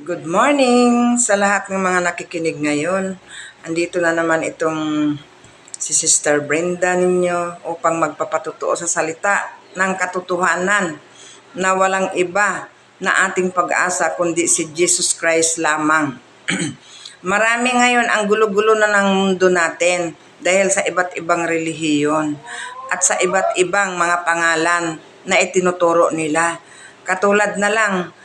Good morning sa lahat ng mga nakikinig ngayon. Andito na naman itong si Sister Brenda ninyo upang magpapatutuo sa salita ng katotohanan na walang iba na ating pag-asa kundi si Jesus Christ lamang. Marami ngayon ang gulo-gulo na ng mundo natin dahil sa iba't ibang relihiyon at sa iba't ibang mga pangalan na itinuturo nila. Katulad na lang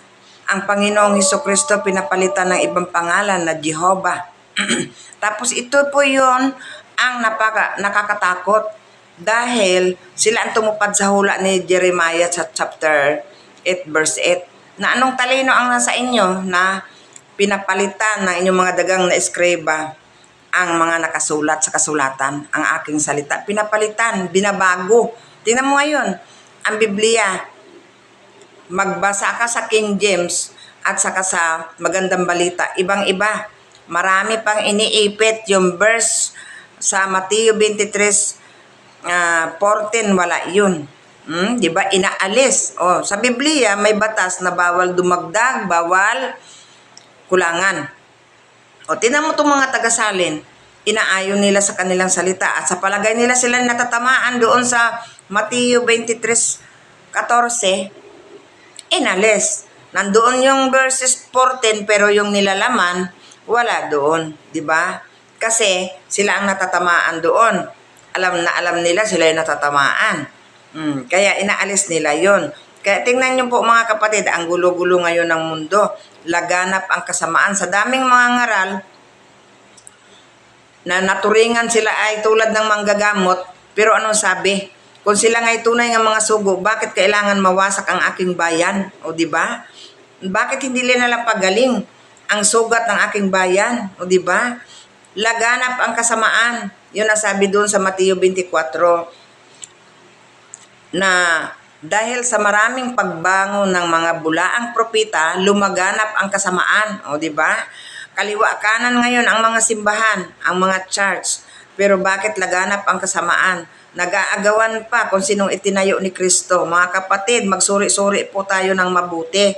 ang Panginoong Hesukristo pinapalitan ng ibang pangalan na Jehovah. Tapos ito po yun ang nakakatakot dahil sila ang tumupad sa hula ni Jeremiah sa chapter 8 verse 8 na anong talino ang nasa inyo na pinapalitan ng inyong mga dagang na eskriba ang mga nakasulat sa kasulatan, ang aking salita. Pinapalitan, binabago. Tingnan mo ngayon, ang Biblia, magbasa ka sa King James at saka sa Magandang Balita, ibang-iba. Marami pang iniipit yung verse sa Mateo 23, 14, wala yun. Di ba? Inaalis. Sa Biblia, may batas na bawal dumagdag, bawal kulangan. Tingnan mo itong mga tagasalin, inaayon nila sa kanilang salita at sa palagay nila sila natatamaan doon sa Mateo 23:14, inalis. Nandoon yung verses 14 pero yung nilalaman wala doon, di ba? Kasi sila ang natatamaan doon. Alam nila sila yung natatamaan. Kaya inaalis nila yon. Kaya tingnan niyo po mga kapatid, ang gulo-gulo ngayon ng mundo. Laganap ang kasamaan sa daming mga ngaral na naturingan sila ay tulad ng manggagamot. Pero anong sabi? Kung sila nga'y tunay ng mga sugo, bakit kailangan mawasak ang aking bayan? Di ba? Bakit hindi nila pagaling ang sugat ng aking bayan? Di ba? Laganap ang kasamaan. Yun ang sabi doon sa Mateo 24 na dahil sa maraming pagbango ng mga bulaang propeta, lumaganap ang kasamaan. Di ba? Kaliwa kanan ngayon ang mga simbahan, ang mga church. Pero bakit laganap ang kasamaan? Nag-aagawan pa kung sinong itinayo ni Kristo. Mga kapatid, magsuri-suri po tayo ng mabuti.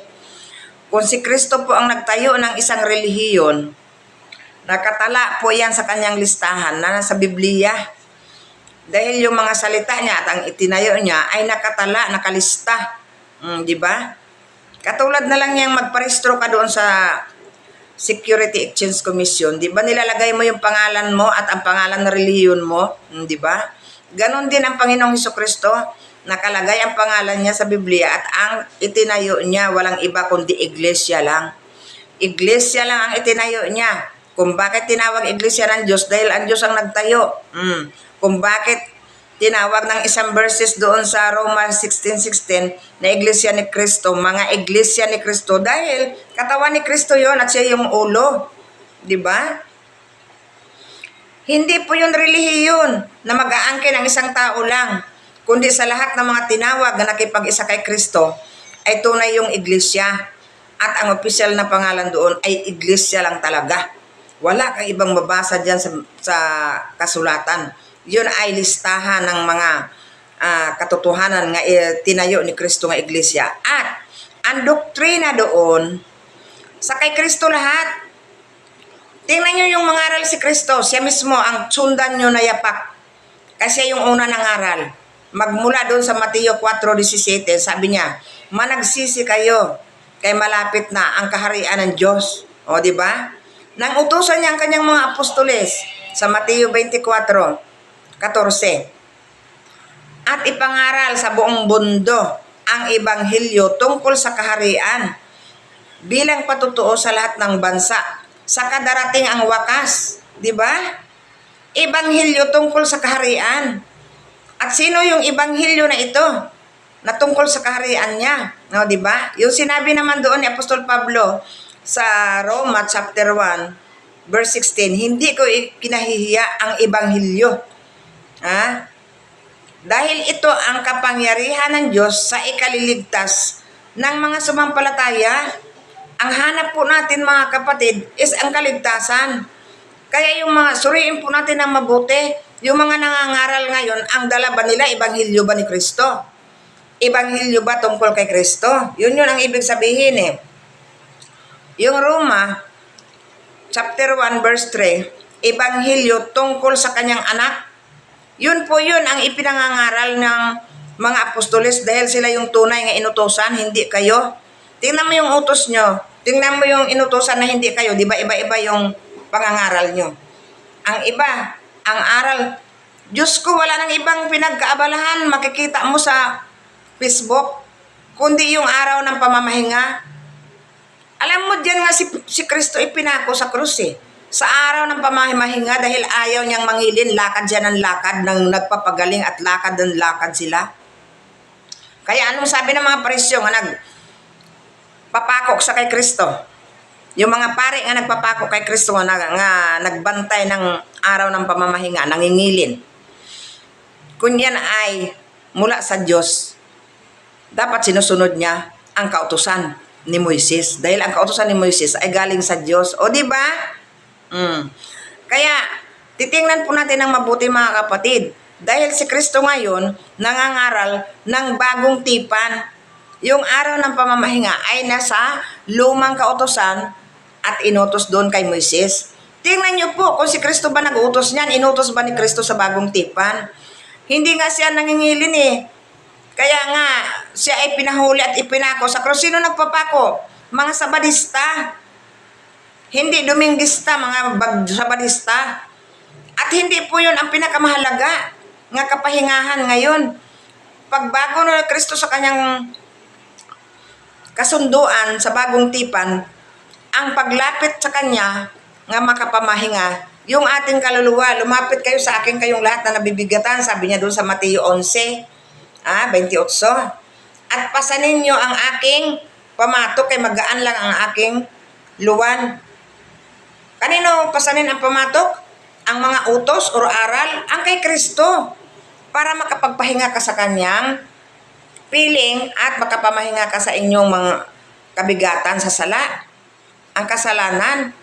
Kung si Kristo po ang nagtayo ng isang relihiyon, nakatala po yan sa kanyang listahan na nasa Biblia. Dahil yung mga salita niya at ang itinayo niya ay nakatala, nakalista. Di ba? Katulad na lang niyang magparehistro ka doon sa Security Exchange Commission. Di ba nilalagay mo yung pangalan mo at ang pangalan ng relihiyon mo? Di ba? Ganon din ang Panginoong Hesukristo, nakalagay ang pangalan niya sa Biblia at ang itinayo niya walang iba kundi iglesia lang. Iglesia lang ang itinayo niya. Kung bakit tinawag iglesia ng Diyos, dahil ang Diyos ang nagtayo. Kung bakit tinawag ng isang verses doon sa Roma 16:16 na iglesia ni Kristo, mga iglesia ni Kristo, dahil katawan ni Kristo yon at siya yung ulo. Di ba? Hindi po yun relihiyon na mag-aangkin ng isang tao lang, kundi sa lahat ng mga tinawag na nakipag-isa kay Kristo ay tunay yung iglesia. At ang opisyal na pangalan doon ay iglesia lang talaga. Wala kang ibang mabasa dyan sa kasulatan. Yun ay listahan ng mga katotohanan nga tinayo ni Kristo nga iglesia. At ang doktrina doon, sa kay Kristo lahat. Tingnan nyo yung mangaral si Kristo. Siya mismo ang sundan nyo na yapak. Kasi yung una nangaral. Magmula doon sa Mateo 4:17, sabi niya, managsisi kayo, kay malapit na ang kaharian ng Diyos. Di ba? Nang utusan niya ang kanyang mga apostoles sa Mateo 24:14. At ipangaral sa buong mundo ang ebanghelyo tungkol sa kaharian bilang patutuo sa lahat ng bansa. Sa kadarating ang wakas, di ba? Ebanghelyo tungkol sa kaharian. At sino yung ebanghelyo na ito? Na tungkol sa kaharian niya, no, di ba? Yung sinabi naman doon ni Apostol Pablo sa Roma chapter 1 verse 16, hindi ko kinahihiya ang ebanghelyo. Dahil ito ang kapangyarihan ng Diyos sa ikaliligtas ng mga sumampalataya. Ang hanap po natin mga kapatid is ang kaligtasan. Kaya yung mga suriin po natin ng mabuti, yung mga nangangaral ngayon, ang dala ba nila, ebanghelyo ba ni Kristo? Ebanghelyo ba tungkol kay Kristo? Yun ang ibig sabihin . Yung Roma, chapter 1, verse 3, Ebanghelyo tungkol sa kanyang anak. Yun po yun ang ipinangangaral ng mga apostoles dahil sila yung tunay nga inutosan, hindi kayo. Tingnan mo yung utos nyo. Tingnan mo yung inutosan na hindi kayo. Di ba iba-iba yung pangangaral nyo? Ang iba, ang aral. Diyos ko, wala nang ibang pinagkaabalahan. Makikita mo sa Facebook, kundi yung araw ng pamamahinga. Alam mo, dyan nga si Kristo ipinako sa krus eh. Sa araw ng pamamahinga dahil ayaw niyang mangilin, lakad siya ng lakad ng nagpapagaling at lakad ng lakad sila. Kaya anong sabi ng mga parisyo nga nagpapakok sa kay Kristo? Yung mga pare nga nagpapakok kay Kristo nga nagbantay ng araw ng pamamahinga, nangingilin. Kung yan ay mula sa Diyos, dapat sinusunod niya ang kautusan ni Moises. Dahil ang kautusan ni Moises ay galing sa Diyos. O di ba? Kaya titingnan po natin ng mabuti mga kapatid. Dahil si Kristo ngayon nangangaral ng bagong tipan. Yung araw ng pamamahinga ay nasa lumang kautusan at inutos doon kay Moises. Tingnan niyo po kung si Kristo ba nag-utos niyan, inutos ba ni Kristo sa bagong tipan? Hindi nga siya nangingilin eh. Kaya nga, siya ay pinahuli at ipinako sa krus. Sino nagpapako? Mga Sabadista. Hindi Dominguista, mga Sabadista. At hindi po yun ang pinakamahalaga nga kapahingahan ngayon. Pagbago na Kristo sa kanyang kasunduan sa bagong tipan, ang paglapit sa kanya nga makapamahinga, yung ating kaluluwa, lumapit kayo sa akin kayong lahat na nabibigatan, sabi niya doon sa Mateo 11, 28. At pasanin niyo ang aking pamatok, kay magaan lang ang aking luwan. Kanino pasanin ang pamatok? Ang mga utos o aral? Ang kay Kristo. Para makapagpahinga ka sa kanyang piling at makapamahinga ka sa inyong mga kabigatan sa sala. Ang kasalanan.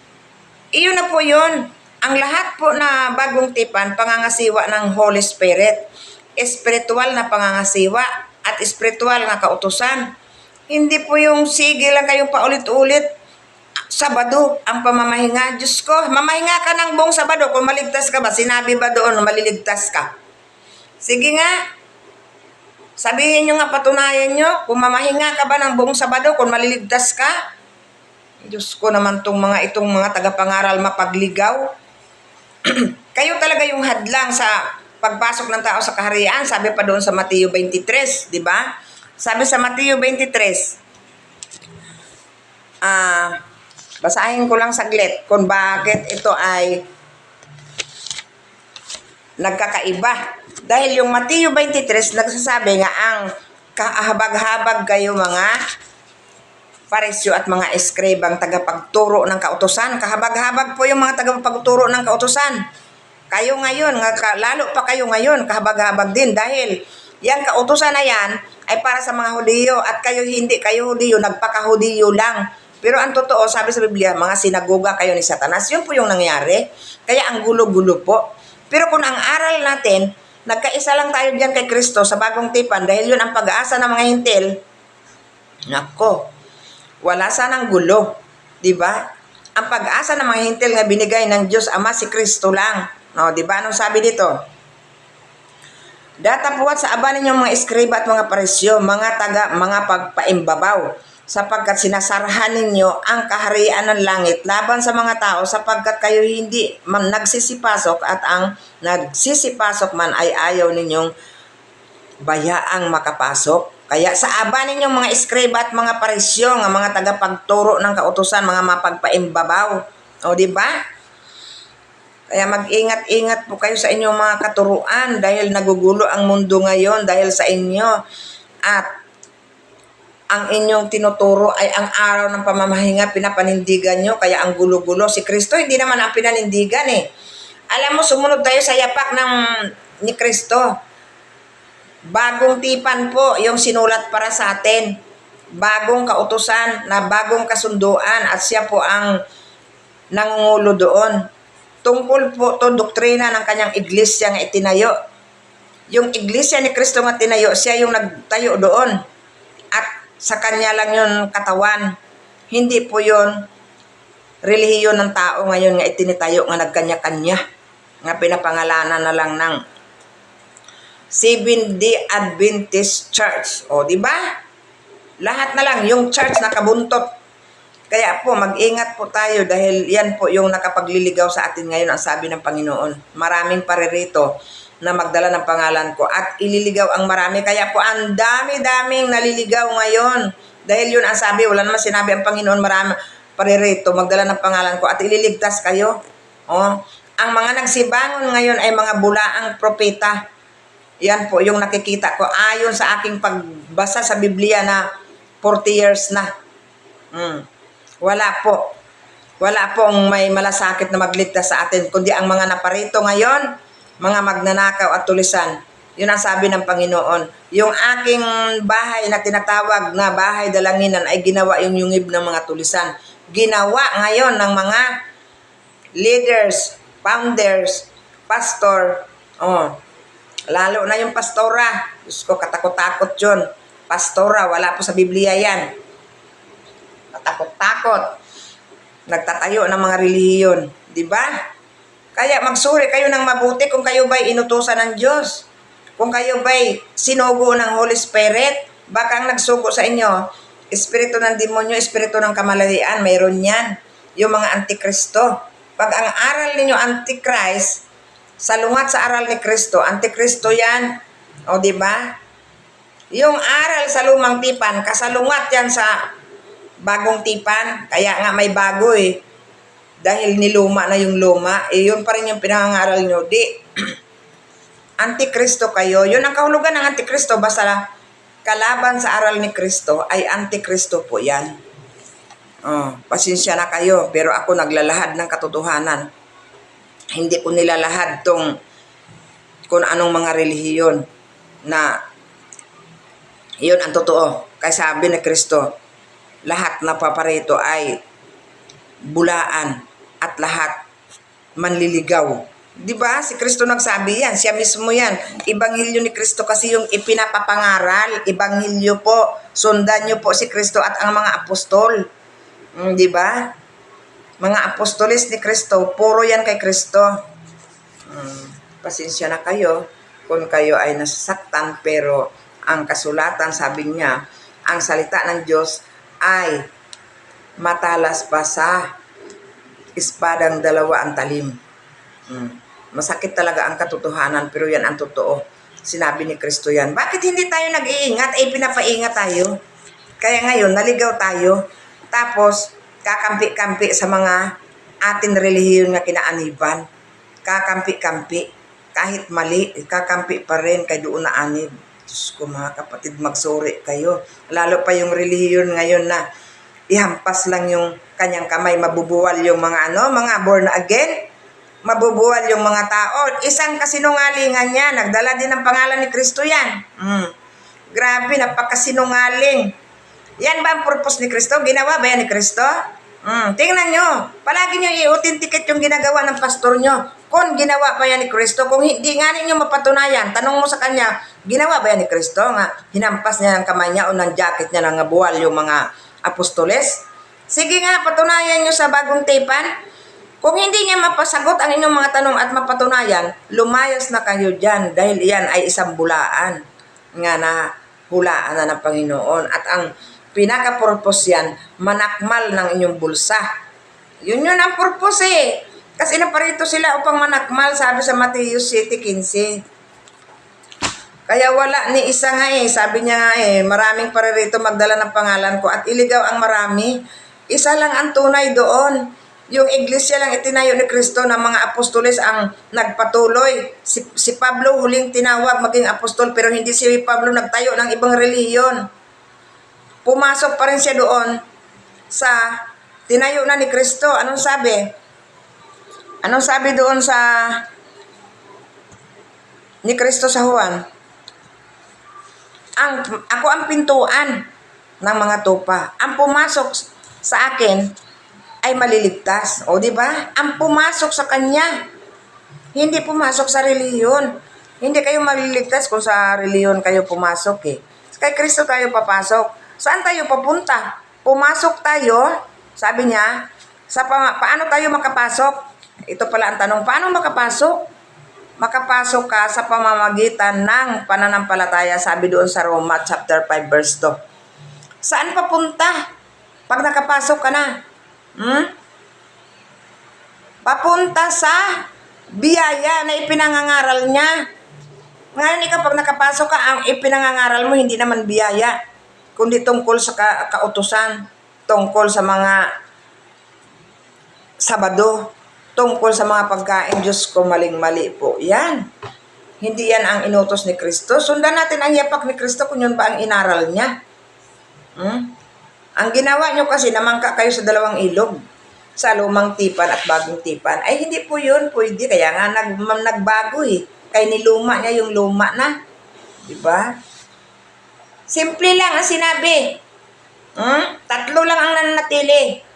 Iyon na po yun. Ang lahat po na bagong tipan, pangangasiwa ng Holy Spirit. Espiritual na pangangasiwa at espiritual na kautusan. Hindi po yung sige lang kayong paulit-ulit. Sabado ang pamamahinga. Diyos ko, mamahinga ka ng buong Sabado. Kung maligtas ka ba, sinabi ba doon na maliligtas ka? Sige nga. Sabihin nyo nga, patunayan nyo. Kung mamahinga ka ba ng buong Sabado, kung maliligtas ka? Diyos ko naman itong mga tagapangaral mapagligaw. Kayo talaga yung hadlang sa pagpasok ng tao sa kaharian. Sabi pa doon sa Mateo 23, di ba? Sabi sa Mateo 23, basahin ko lang saglit kung bakit ito ay nagkakaiba. Dahil yung Mateo 23 nagsasabi nga ang kahabag-habag kayo mga parisyo at mga eskribang tagapagturo ng kautusan. Kahabag-habag po yung mga tagapagturo ng kautusan. Kayo ngayon, lalo pa kayo ngayon, kahabag-habag din dahil yung kautusan na yan ay para sa mga Hudiyo at kayo hindi kayo Hudiyo, nagpaka-Hudiyo lang. Pero ang totoo, sabi sa Biblia, mga sinagoga kayo ni Satanas. Yun po yung nangyari. Kaya ang gulo-gulo po. Pero kung ang aral natin, nagkaisa lang tayo dyan kay Kristo sa bagong tipan dahil yun ang pag-aasa ng mga hintil, nako, wala sanang gulo. Diba? Ang pag-asa ng mga hintil nga binigay ng Diyos Ama si Kristo lang. No, diba? Anong sabi dito? Datapuat sa aba ninyong mga eskriba at mga parisyo, mga pagpaimbabaw, sapagkat sinasarahan ninyo ang kaharian ng langit laban sa mga tao, sapagkat kayo hindi man nagsisipasok at ang nagsisipasok man ay ayaw ninyong bayaang makapasok. Kaya sa aba ninyong mga eskriba at mga parisyo, nga mga tagapagturo ng kautusan, mga mapagpaimbabaw. O di ba? Kaya mag-ingat-ingat po kayo sa inyong mga katuruan dahil nagugulo ang mundo ngayon dahil sa inyo. At ang inyong tinuturo ay ang araw ng pamamahinga, pinapanindigan nyo, kaya ang gulo-gulo. Si Kristo hindi naman ang pinanindigan eh. Alam mo, sumunod tayo sa yapak ni Kristo. Bagong tipan po yung sinulat para sa atin. Bagong kautusan na bagong kasunduan at siya po ang nangungulo doon. Tungkol po to doktrina ng kanyang iglesia nga itinayo. Yung iglesia ni Kristo nga tinayo, siya yung nagtayo doon. At sa kanya lang yun katawan. Hindi po yun relihiyon ng tao ngayon nga itinitayo nga nagkanya-kanya nga pinapangalanan na lang ng Seventh-day Adventist Church. O, di ba? Lahat na lang, yung church nakabuntot. Kaya po, mag-ingat po tayo dahil yan po yung nakapagliligaw sa atin ngayon ang sabi ng Panginoon. Maraming paririto na magdala ng pangalan ko at ililigaw ang marami. Kaya po, ang dami-daming naliligaw ngayon. Dahil yun ang sabi, wala naman sinabi ang Panginoon, marami paririto, magdala ng pangalan ko at ililigtas kayo. Oh, ang mga nagsibangon ngayon ay mga bulaang propeta. Yan po yung nakikita ko ayon sa aking pagbasa sa Biblia na 40 years na. Wala po. Wala pong may malasakit na magligtas sa atin, kundi ang mga naparito ngayon, mga magnanakaw at tulisan. Yun ang sabi ng Panginoon. Yung aking bahay na tinatawag na bahay dalanginan ay ginawa yung yungib ng mga tulisan. Ginawa ngayon ng mga leaders, founders, pastor. Lalo na yung pastora. Diyos ko, katakot-takot yun. Pastora, wala po sa Biblia yan. Katakot-takot. Nagtatayo ng mga relihiyon. Diba? Kaya magsuri kayo ng mabuti kung kayo ba'y inutusan ng Diyos. Kung kayo ba'y sinugo ng Holy Spirit. Baka ang nagsugo sa inyo, espiritu ng demonyo, espiritu ng kamalahian, mayroon yan. Yung mga antikristo. Pag ang aral ninyo antichrist, salungat sa aral ni Kristo, antikristo yan. O diba? Yung aral sa lumang tipan, kasalungat yan sa bagong tipan. Kaya nga may bago eh. Dahil niluma na yung luma, yun pa rin yung pinangaral nyo. Di, antikristo kayo. Yun ang kahulugan ng antikristo. Basta kalaban sa aral ni Kristo ay antikristo po yan. Pasensya na kayo, pero ako naglalahad ng katotohanan. Hindi ko nilalahad tong kung anong mga relihiyon na yun ang totoo. Kaya sabi ni Kristo, lahat na paparito ay bulaan at lahat manliligaw. Diba? Si Kristo nagsabi yan. Siya mismo yan. Ibanghilyo ni Kristo kasi yung ipinapapangaral. Ibanghilyo po. Sundan nyo po si Kristo at ang mga apostol. Diba? Mga apostolis ni Kristo, puro yan kay Kristo. Pasensya na kayo kung kayo ay nasasaktan, pero ang kasulatan, sabi niya, ang salita ng Diyos ay matalas pa sa espadang dalawa ang talim. Masakit talaga ang katotohanan, pero yan ang totoo. Sinabi ni Kristo yan. Bakit hindi tayo nag-iingat? Pinapaingat tayo. Kaya ngayon, naligaw tayo. Tapos, kakampi-kampi sa mga atin relihiyon na kinaaniban. Kakampi-kampi. Kahit mali, kakampi pa rin kay doon na anib. Diyos ko mga kapatid, magsuri kayo. Lalo pa yung relihiyon ngayon na ihampas lang yung kanyang kamay, mabubuwal yung mga mga born again. Mabubuwal yung mga tao. Isang kasinungalingan niya. Nagdala din ng pangalan ni Kristo yan. Grabe, napakasinungaling. Yan ba ang purpose ni Kristo? Ginawa ba yan ni Kristo? Tingnan nyo. Palagi nyo i-authenticate yung ginagawa ng pastor nyo. Kung ginawa pa yan ni Kristo, kung hindi nga ninyo mapatunayan, tanong mo sa kanya, ginawa ba yan ni Kristo? Nga, hinampas niya ng kamay niya o ng jacket niya ng buwal yung mga apostoles? Sige nga, patunayan nyo sa bagong tipan. Kung hindi niya mapasagot ang inyong mga tanong at mapatunayan, lumayas na kayo dyan dahil iyan ay isang bulaan nga na hulaan na ng Panginoon. At ang pinaka-purpose yan, manakmal ng inyong bulsa. Yun ang purpose eh. Kasi naparito sila upang manakmal, sabi sa Matthew 7:15. Kaya wala ni isa nga eh. Sabi niya nga eh, maraming paririto magdala ng pangalan ko at iligaw ang marami. Isa lang ang tunay doon. Yung iglesia lang itinayo ni Kristo na mga apostoles ang nagpatuloy. Si Pablo huling tinawag maging apostol, pero hindi si Pablo nagtayo ng ibang relihiyon. Pumasok pa rin siya doon sa tinayo na ni Kristo. Anong sabi? Anong sabi doon sa ni Kristo sa Juan? Ako ang pintuan ng mga tupa. Ang pumasok sa akin ay maliligtas. O di ba? Ang pumasok sa kanya. Hindi pumasok sa relihiyon. Hindi kayo maliligtas kung sa relihiyon kayo pumasok eh. Kay Kristo tayo papasok. Saan tayo papunta? Pumasok tayo, sabi niya, Paano tayo makapasok? Ito pala ang tanong, paano makapasok? Makapasok ka sa pamamagitan ng pananampalataya, sabi doon sa Roma chapter 5 verse 2. Saan papunta pag nakapasok ka na? Papunta sa biyaya na ipinangangaral niya. Ngayon ikaw pag nakapasok ka, ang ipinangangaral mo hindi naman biyaya, kundi tungkol sa kautusan, tungkol sa mga Sabado, tungkol sa mga pagkain. Diyos ko, maling-mali po yan. Hindi yan ang inutos ni Kristo. Sundan natin ang yapak ni Kristo kung yun ba ang inaral niya. Ang ginawa nyo kasi, namangka kayo sa dalawang ilog, sa lumang tipan at bagong tipan, ay hindi po yun pwede. Kaya nga nagbago eh. Kaya niluma niya yung luma na. Diba? Simple lang ang sinabi. 3 lang ang nananatili.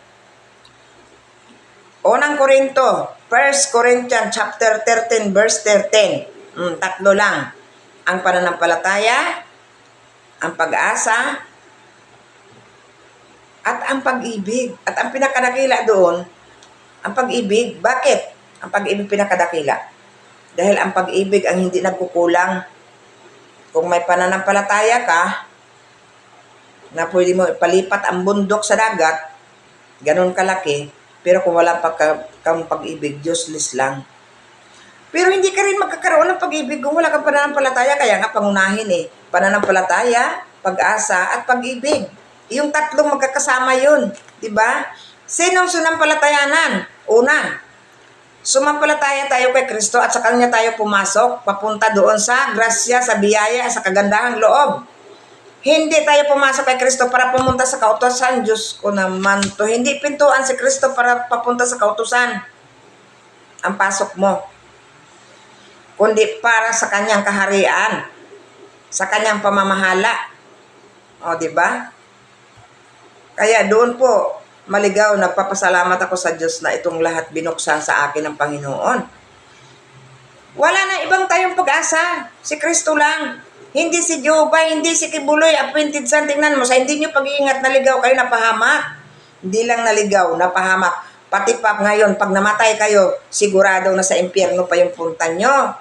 Unang Korinto, 1 Corinthians chapter 13 verse 13. 3 lang. Ang pananampalataya, ang pag-asa, at ang pag-ibig. At ang pinakadakila doon, ang pag-ibig. Bakit ang pag-ibig pinakadakila? Dahil ang pag-ibig ang hindi nagkukulang. Kung may pananampalataya ka, na pwede mo ipalipat ang bundok sa dagat, ganun kalaki, pero kung wala kang pag-ibig, useless lang. Pero hindi ka rin magkakaroon ng pag-ibig kung wala kang pananampalataya. Kaya nga pangunahin eh. Pananampalataya, pag-asa, at pag-ibig. Yung 3 magkakasama yun. Diba? Sinong sunampalatayanan? Una, sumampalataya tayo kay Kristo at sa Kanya tayo pumasok, papunta doon sa grasya, sa biyaya, sa kagandahang loob. Hindi tayo pumasok kay Kristo para pumunta sa kautusan. Diyos ko naman to. Hindi pintuan si Kristo para papunta sa kautusan ang pasok mo, kundi para sa Kanyang kaharian, sa Kanyang pamamahala. O, diba? Kaya doon po, maligaw, nagpapasalamat ako sa Diyos na itong lahat binuksan sa akin ng Panginoon. Wala na ibang tayong pag-asa. Si Kristo lang. Hindi si Jehovah, hindi si Kibuloy, appointed son. Tingnan mo, sa hindi nyo pag-iingat, naligaw kayo, napahamak. Hindi lang naligaw, napahamak. Pati pa ngayon, pag namatay kayo, sigurado na sa impyerno pa yung punta nyo.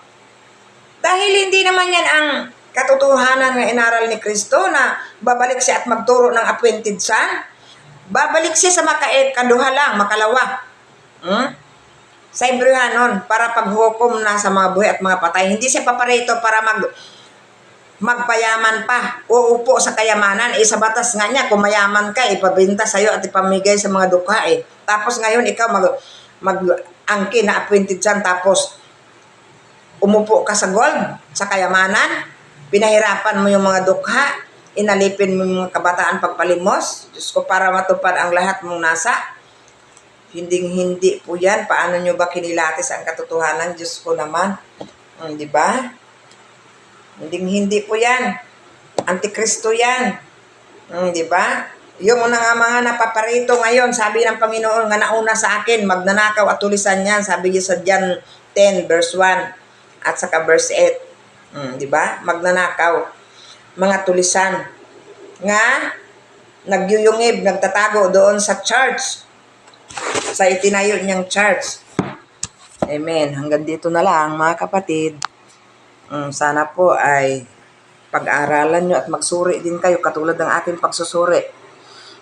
Dahil hindi naman yan ang katotohanan ng inaral ni Kristo na babalik siya at magturo ng appointed son. Babalik siya sa kaduha lang, makalawa. Sa Hebrehanon, para paghukom na sa mga buhay at mga patay. Hindi siya paparito para magpayaman pa, uupo sa kayamanan. Sa batas nga niya, kung mayaman ka, ipabinta sa'yo at ipamigay sa mga dukha eh. Tapos ngayon, ikaw mag-angkin na appointed son, tapos umupo ka sa gold, sa kayamanan, pinahirapan mo yung mga dukha, inalipin mo yung mga kabataan pagpalimos. Diyos ko, para matupad ang lahat mong nasa. Hindi po yan. Paano nyo ba kinilatis ang katotohanan? Diyos ko naman. Di ba? Hindi po yan. Antikristo yan. Di ba? Yung nga mga napaparito ngayon, sabi ng Panginoon nga nauna sa akin, magnanakaw at tulisan yan. Sabi niya sa John 10 verse 1 at saka verse 8. Di ba? Magnanakaw. Mga tulisan. Nga, nagyuyungib, nagtatago doon sa church. Sa itinayo niyang church. Amen. Hanggang dito na lang, mga kapatid. Sana po ay pag-aralan nyo at magsuri din kayo katulad ng aking pagsusuri.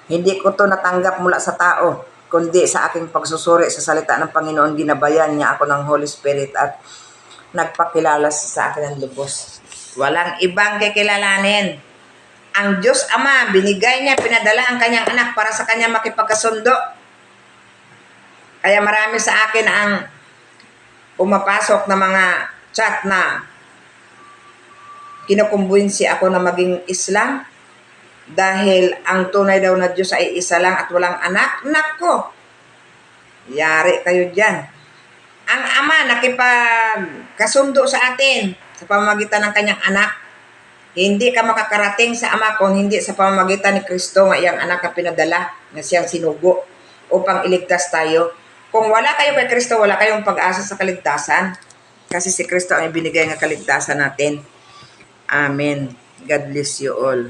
Hindi ko to natanggap mula sa tao, kundi sa aking pagsusuri sa salita ng Panginoon. Ginabayan niya ako ng Holy Spirit at nagpakilala sa akin ng lubos. Walang ibang kikilalanin. Ang Diyos Ama, binigay niya, pinadala ang kanyang anak para sa kanya makipagkasundo. Kaya marami sa akin ang pumapasok na mga chat na kinukumbinsi ako na maging Islam dahil ang tunay daw na Diyos ay isa lang at walang anak. Nako, yari kayo dyan. Ang Ama nakipagkasundo sa atin sa pamamagitan ng kanyang anak. Hindi ka makakarating sa Ama kung hindi sa pamamagitan ni Kristo nga iyang anak na pinadala na siyang sinugo upang iligtas tayo. Kung wala kayo kay Kristo, wala kayong pag-asa sa kaligtasan. Kasi si Kristo ang ibinigay ng kaligtasan natin. Amen. God bless you all.